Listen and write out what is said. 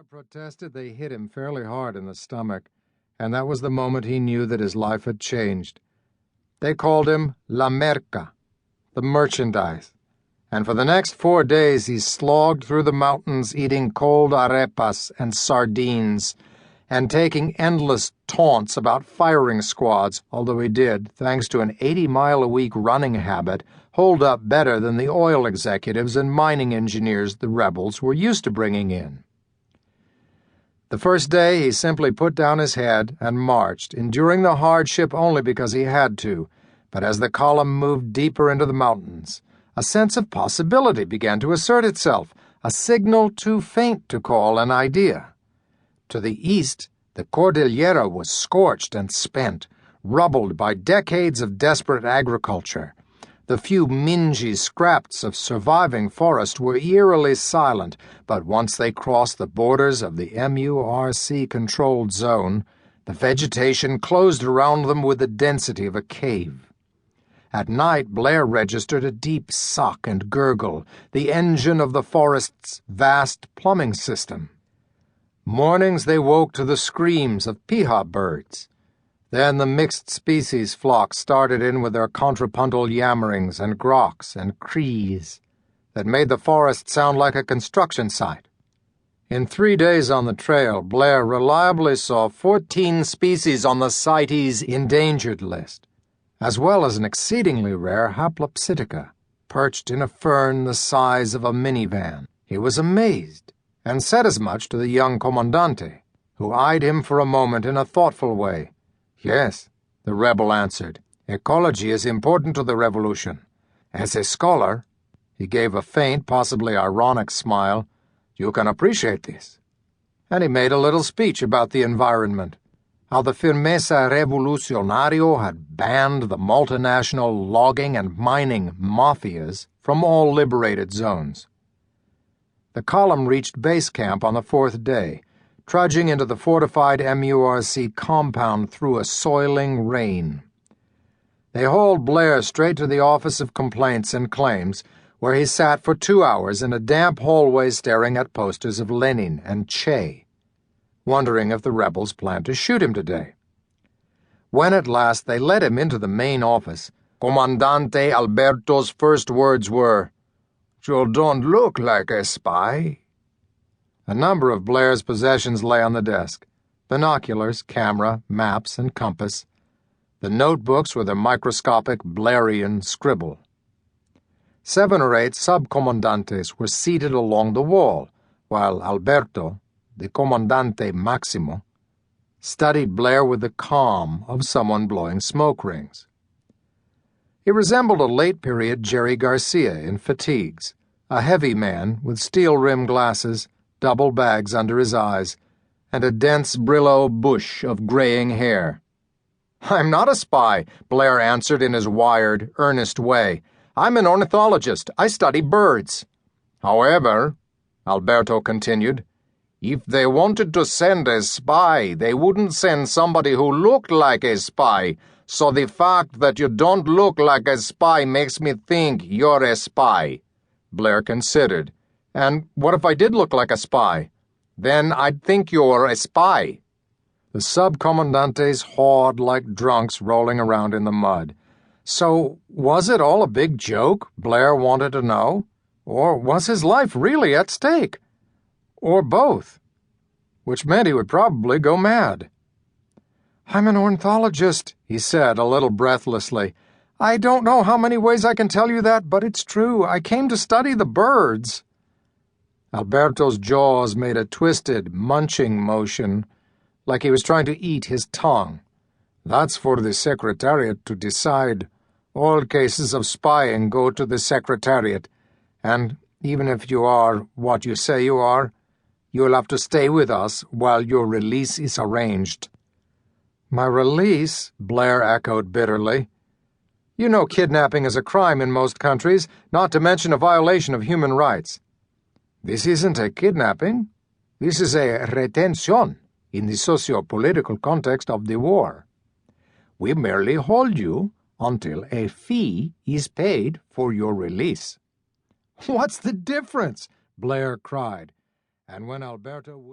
Blair protested they hit him fairly hard in the stomach, and that was the moment he knew that his life had changed. They called him La Merca, the merchandise, and for the next 4 days he slogged through the mountains eating cold arepas and sardines, and taking endless taunts about firing squads, although he did, thanks to an 80-mile-a-week running habit, hold up better than the oil executives and mining engineers the rebels were used to bringing in. The first day he simply put down his head and marched, enduring the hardship only because he had to, but as the column moved deeper into the mountains, a sense of possibility began to assert itself, a signal too faint to call an idea. To the east, the Cordillera was scorched and spent, rubbled by decades of desperate agriculture. The few mingy scraps of surviving forest were eerily silent, but once they crossed the borders of the MURC-controlled zone, the vegetation closed around them with the density of a cave. At night, Blair registered a deep suck and gurgle, the engine of the forest's vast plumbing system. Mornings they woke to the screams of piha birds. Then the mixed species flock started in with their contrapuntal yammerings and groks and crees that made the forest sound like a construction site. In 3 days on the trail, Blair reliably saw 14 species on the CITES endangered list, as well as an exceedingly rare Haplopsittaca, perched in a fern the size of a minivan. He was amazed, and said as much to the young comandante, who eyed him for a moment in a thoughtful way. "Yes," the rebel answered, "ecology is important to the revolution. As a scholar," he gave a faint, possibly ironic smile, "you can appreciate this." And he made a little speech about the environment, how the Firmeza Revolucionario had banned the multinational logging and mining mafias from all liberated zones. The column reached base camp on the 4th day, trudging into the fortified MURC compound through a soiling rain. They hauled Blair straight to the Office of Complaints and Claims, where he sat for 2 hours in a damp hallway staring at posters of Lenin and Che, wondering if the rebels planned to shoot him today. When at last they led him into the main office, Comandante Alberto's first words were, "You don't look like a spy." A number of Blair's possessions lay on the desk: binoculars, camera, maps, and compass. The notebooks with a microscopic Blairian scribble. 7 or 8 subcomandantes were seated along the wall, while Alberto, the Comandante Maximo, studied Blair with the calm of someone blowing smoke rings. He resembled a late-period Jerry Garcia in fatigues, a heavy man with steel-rimmed glasses, double bags under his eyes, and a dense Brillo bush of graying hair. "I'm not a spy," Blair answered in his wired, earnest way. "I'm an ornithologist. I study birds." "However," Alberto continued, "if they wanted to send a spy, they wouldn't send somebody who looked like a spy, so the fact that you don't look like a spy makes me think you're a spy." Blair considered. "And what if I did look like a spy?" "Then I'd think you're a spy." The subcommandantes hawed like drunks rolling around in the mud. So, was it all a big joke, Blair wanted to know? Or was his life really at stake? Or both? Which meant he would probably go mad. "I'm an ornithologist," he said a little breathlessly. "I don't know how many ways I can tell you that, but it's true. I came to study the birds." Alberto's jaws made a twisted, munching motion, like he was trying to eat his tongue. "That's for the Secretariat to decide. All cases of spying go to the Secretariat, and even if you are what you say you are, you'll have to stay with us while your release is arranged." "My release?" Blair echoed bitterly. "You know kidnapping is a crime in most countries, not to mention a violation of human rights." "This isn't a kidnapping. This is a retención in the socio-political context of the war. We merely hold you until a fee is paid for your release." "What's the difference?" Blair cried, and when Alberto would